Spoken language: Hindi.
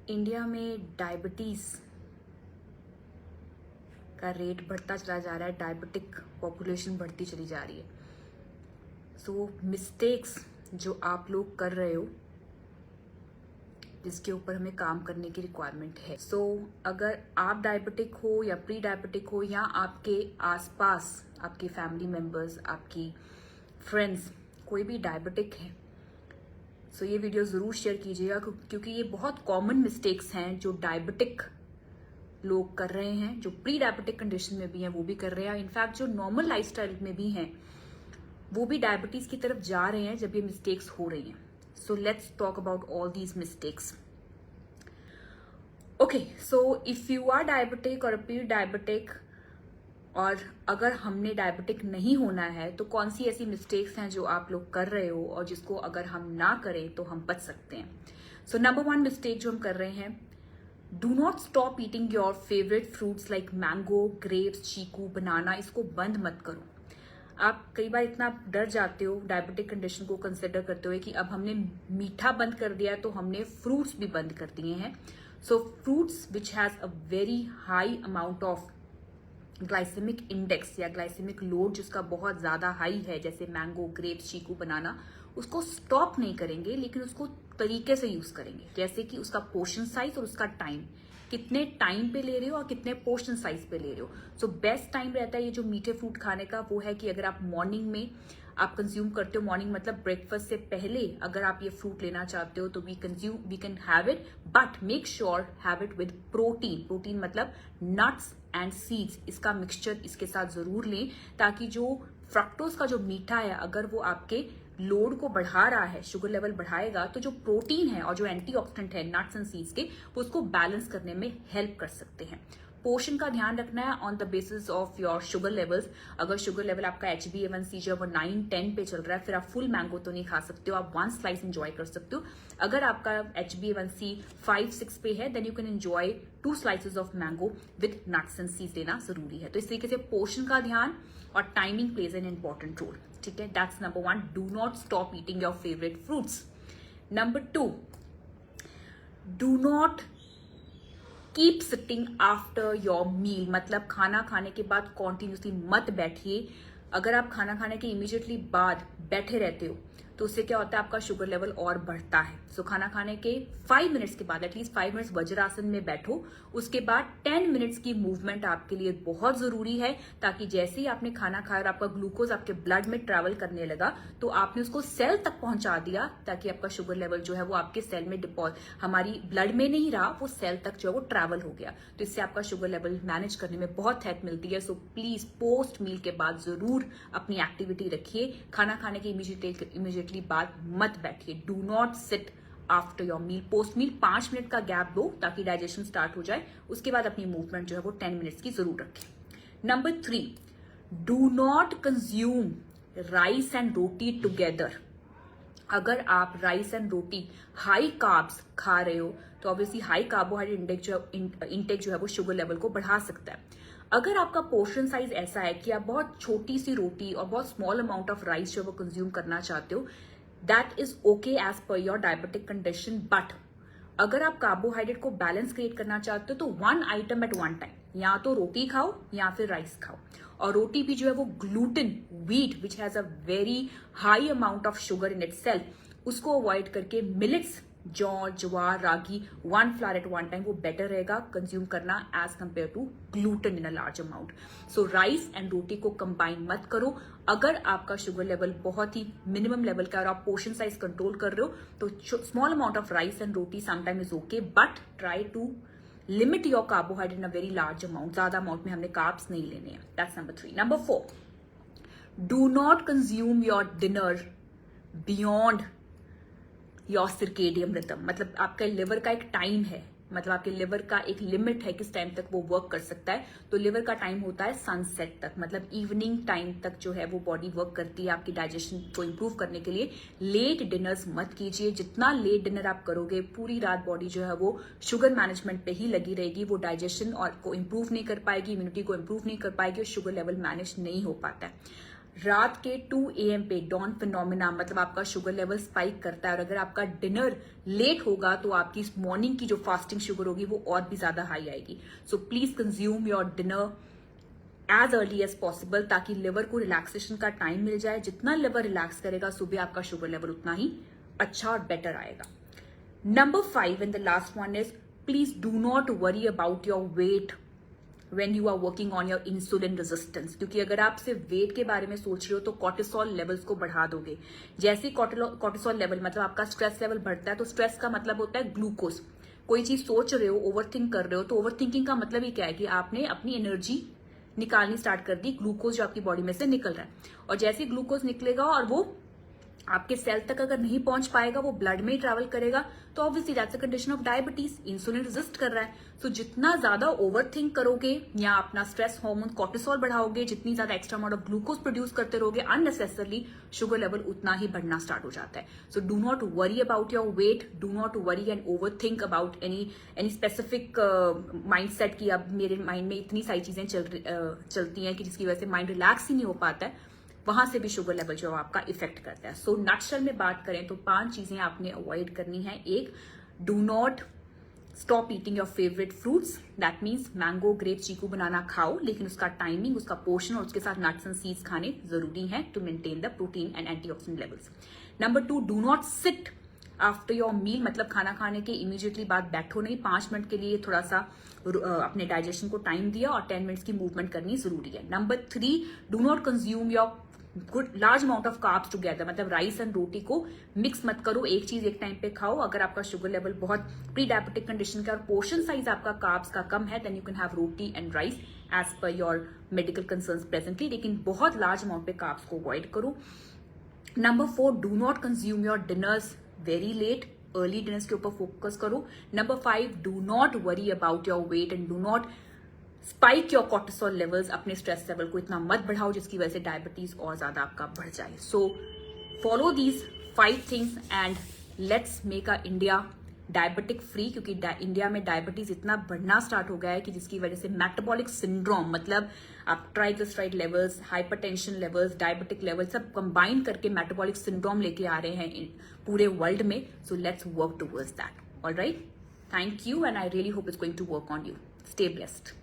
इंडिया में डायबिटीज का रेट बढ़ता चला जा रहा है, डायबिटिक पॉपुलेशन बढ़ती चली जा रही है। सो मिस्टेक्स जो आप लोग कर रहे हो जिसके ऊपर हमें काम करने की रिक्वायरमेंट है। सो अगर आप डायबिटिक हो या प्री डायबिटिक हो या आपके आसपास आपके फैमिली मेंबर्स, आपकी फ्रेंड्स कोई भी डायबिटिक है, सो ये वीडियो ज़रूर शेयर कीजिएगा क्योंकि ये बहुत कॉमन मिस्टेक्स हैं जो डायबिटिक लोग कर रहे हैं, जो प्री डायबिटिक कंडीशन में भी हैं वो भी कर रहे हैं, इनफैक्ट जो नॉर्मल लाइफस्टाइल में भी हैं वो भी डायबिटीज की तरफ जा रहे हैं जब ये मिस्टेक्स हो रही हैं। So let's talk about all these mistakes. Okay, so if you are diabetic और प्री डायबिटिक, और अगर हमने डायबिटिक नहीं होना है तो कौन सी ऐसी मिस्टेक्स हैं जो आप लोग कर रहे हो और जिसको अगर हम ना करें तो हम बच सकते हैं। सो नंबर 1 मिस्टेक जो हम कर रहे हैं, do not stop eating your favourite fruits like mango, grapes, chikoo, banana. इसको बंद मत करो। आप कई बार इतना डर जाते हो, डायबिटिक कंडीशन को कंसिडर करते हुए कि अब हमने मीठा बंद कर दिया है तो हमने फ्रूट्स भी बंद कर दिए हैं। So fruits which has a very high amount of glycaemic index या ग्लाइसेमिक लोड जिसका बहुत ज्यादा हाई है, जैसे मैंगो, ग्रेप्स, चीकू, बनाना, उसको स्टॉप नहीं करेंगे लेकिन उसको तरीके से यूज करेंगे, जैसे कि उसका पोर्शन साइज और उसका टाइम, कितने टाइम पे ले रहे हो और कितने पोर्शन साइज पे ले रहे हो। सो बेस्ट टाइम रहता है ये जो मीठे फ्रूट खाने का, वो है कि अगर आप मॉर्निंग में आप कंज्यूम करते हो, मॉर्निंग मतलब ब्रेकफास्ट से पहले अगर आप ये फ्रूट लेना चाहते हो तो we can have it, but make sure have it with protein. Protein मतलब नट्स एंड सीड्स, इसका मिक्सचर इसके साथ जरूर लें, ताकि जो फ्रक्टोज का जो मीठा है अगर वो आपके लोड को बढ़ा रहा है, शुगर लेवल बढ़ाएगा, तो जो प्रोटीन है और जो एंटीऑक्सीडेंट है नट्स एंड सीड्स के, वो उसको बैलेंस करने में हेल्प कर सकते हैं। पोर्शन का ध्यान रखना है on the basis of your sugar levels. अगर शुगर लेवल आपका HbA1c जो है 9-10 पे चल रहा है, फिर आप फुल मैंगो तो नहीं खा सकते हो, आप 1 स्लाइस एंजॉय कर सकते हो। अगर आपका HbA1c 5-6 पे है, then you can enjoy 2 slices of mango with nuts and seeds लेना जरूरी है। तो इस तरीके से पोर्शन का ध्यान और timing plays an important role. ठीक है, that's number 1, do not stop eating your favourite fruits. Number 2, do not keep sitting after your meal, मतलब खाना खाने के बाद कॉन्टिन्यूसली मत बैठिए। अगर आप खाना खाने के इमीडिएटली बाद बैठे रहते हो तो उससे क्या होता है, आपका शुगर लेवल और बढ़ता है। सो खाना खाने के 5 मिनट्स के बाद एटलीस्ट 5 मिनट्स वज्रासन में बैठो, उसके बाद 10 मिनट्स की मूवमेंट आपके लिए बहुत जरूरी है, ताकि जैसे ही आपने खाना खाया और आपका ग्लूकोज आपके ब्लड में ट्रैवल करने लगा तो आपने उसको सेल तक पहुंचा दिया, ताकि आपका शुगर लेवल जो है वो आपके सेल में हमारी ब्लड में नहीं रहा, वो सेल तक जो है वो ट्रैवल हो गया। तो इससे आपका शुगर लेवल मैनेज करने में बहुत हेल्प मिलती है। सो प्लीज पोस्ट मील के बाद जरूर अपनी एक्टिविटी रखिए, खाना खाने के इमीडिएटली बाद मत बैठिए। Do not sit after your meal. Post meal 5 minute का गैप दो ताकि डाइजेशन स्टार्ट हो जाए, उसके बाद अपनी मूवमेंट जो है वो 10 मिनट्स की जरूर रखें। Number 3, do not consume rice and roti together. अगर आप rice and roti high carbs खा रहे हो तो ऑब्वियसली हाई कार्बोहाइड्रेट इंटेक जो है वो शुगर लेवल को बढ़ा सकता है। अगर आपका पोर्शन साइज ऐसा है कि आप बहुत छोटी सी रोटी और बहुत स्मॉल अमाउंट ऑफ राइस जो है वो कंज्यूम करना चाहते हो, that is okay as per your diabetic condition, but अगर आप कार्बोहाइड्रेट को बैलेंस क्रिएट करना चाहते हो तो 1 आइटम एट 1 टाइम, या तो रोटी खाओ या फिर राइस खाओ। और रोटी भी जो है वो gluten, wheat which has a very high amount of sugar in itself, उसको अवॉइड करके मिलेट्स, जौ, jowar, ragi, 1 flour at 1 time, वो बेटर रहेगा कंज्यूम करना as compare to gluten in a large amount. So rice and roti को कंबाइन मत करो। अगर आपका शुगर लेवल बहुत ही मिनिमम लेवल का और आप पोर्शन साइज कंट्रोल कर रहे हो तो small amount of rice and roti sometime is okay, but try to limit your carbohydrate in a very large amount. ज्यादा अमाउंट में हमने कार्ब्स नहीं लेने हैं। That's number 3। Number 4, do not consume your dinner beyond your circadian rhythm. मतलब आपका लिवर का एक टाइम है, मतलब आपके लिवर का एक लिमिट है किस टाइम तक वो वर्क कर सकता है। तो लिवर का टाइम होता है सनसेट तक, मतलब इवनिंग टाइम तक जो है वो बॉडी वर्क करती है आपकी डाइजेशन को इंप्रूव करने के लिए। लेट डिनर्स मत कीजिए, जितना लेट डिनर आप करोगे पूरी रात बॉडी जो है वो शुगर मैनेजमेंट पे ही लगी रहेगी, वो डाइजेशन और को इंप्रूव नहीं कर पाएगी, इम्यूनिटी को इंप्रूव नहीं कर पाएगी और शुगर लेवल मैनेज नहीं हो पाता है। रात के 2 AM पे डॉन फिनोमिना मतलब आपका शुगर लेवल स्पाइक करता है, और अगर आपका डिनर लेट होगा तो आपकी मॉर्निंग की जो फास्टिंग शुगर होगी वो और भी ज्यादा हाई आएगी. So please consume your dinner as early as possible, ताकि लिवर को रिलैक्सेशन का टाइम मिल जाए. जितना लिवर रिलैक्स करेगा सुबह आपका शुगर लेवल उतना ही अच्छा और बेटर आएगा. Number 5 and the last one is, please do not worry about your weight when you are working on your insulin resistance. क्योंकि अगर आप सिर्फ वेट के बारे में सोच रहे हो तो कॉर्टिसोल लेवल्स को बढ़ा दोगे. जैसे ही कॉर्टिसोल लेवल मतलब आपका स्ट्रेस लेवल बढ़ता है, तो स्ट्रेस का मतलब होता है ग्लूकोज. कोई चीज सोच रहे हो, ओवरथिंक कर रहे हो, तो ओवरथिंकिंग का मतलब ही क्या है कि आपने अपनी एनर्जी निकालनी स्टार्ट कर दी, ग्लूकोज जो आपकी बॉडी में से निकल रहा है. और जैसे ही ग्लूकोज निकलेगा और वो आपके सेल तक अगर नहीं पहुंच पाएगा, वो ब्लड में ही ट्रैवल करेगा, तो obviously that's a condition of diabetes. Insulin resist कर रहा है. सो जितना ज्यादा ओवरथिंक करोगे या अपना स्ट्रेस हार्मोन कॉर्टिसोल बढ़ाओगे, जितनी ज्यादा extra amount of glucose produce करते रहोगे अननेसेसरली, शुगर लेवल उतना ही बढ़ना स्टार्ट हो जाता है. So do not worry about your wait, do not worry and overthink about any specific mindset की अब मेरे माइंड में इतनी सारी चीजें चलती हैं कि जिसकी वजह से माइंड रिलैक्स ही नहीं हो पाता है. वहां से भी शुगर लेवल जो आपका इफेक्ट करता है. सो नटशेल में बात करें तो 5 चीजें आपने अवॉइड करनी है. एक, do not stop eating your favourite fruits. That means mango, grape, chikoo, banana खाओ, लेकिन उसका टाइमिंग, उसका पोर्शन और उसके साथ नट्स एंड सीड्स खाने जरूरी है to maintain the protein and antioxidant levels. Number 2, do not sit after your meal, मतलब खाना खाने के इमीडिएटली बाद बैठो नहीं. 5 मिनट के लिए थोड़ा सा अपने डाइजेशन को टाइम दिया और 10 मिनट्स की मूवमेंट करनी जरूरी है. Number 3, do not consume your good large amount of carbs together, मतलब राइस एंड रोटी को मिक्स मत करो. एक चीज एक टाइम पे खाओ. अगर आपका शुगर लेवल बहुत प्री डायबिटिक कंडीशन का और पोर्शन साइज आपका कार्ब्स का कम है, then you can have roti and rice as per your medical concerns presently, लेकिन बहुत लार्ज अमाउंट पे कार्ब्स को अवॉइड करो. Number 4, do not consume your dinners very late. Early dinners के ऊपर फोकस करो. Number 5, do not worry about your weight and do not spike your cortisol levels. अपने स्ट्रेस लेवल को इतना मत बढ़ाओ जिसकी वजह से डायबिटीज और ज्यादा आपका बढ़ जाए. So follow these 5 things and let's make a India diabetic free, क्योंकि इंडिया में डायबिटीज इतना बढ़ना स्टार्ट हो गया है कि जिसकी वजह से मेटाबॉलिक सिंड्रोम, मतलब आप triglyceride levels, hypertension levels, diabetic level सब कंबाइन करके मेटाबॉलिक सिंड्रोम लेके आ रहे हैं पूरे वर्ल्ड में. So let's work towards that. Alright, thank you and I really hope it's going to work on you. Stay blessed.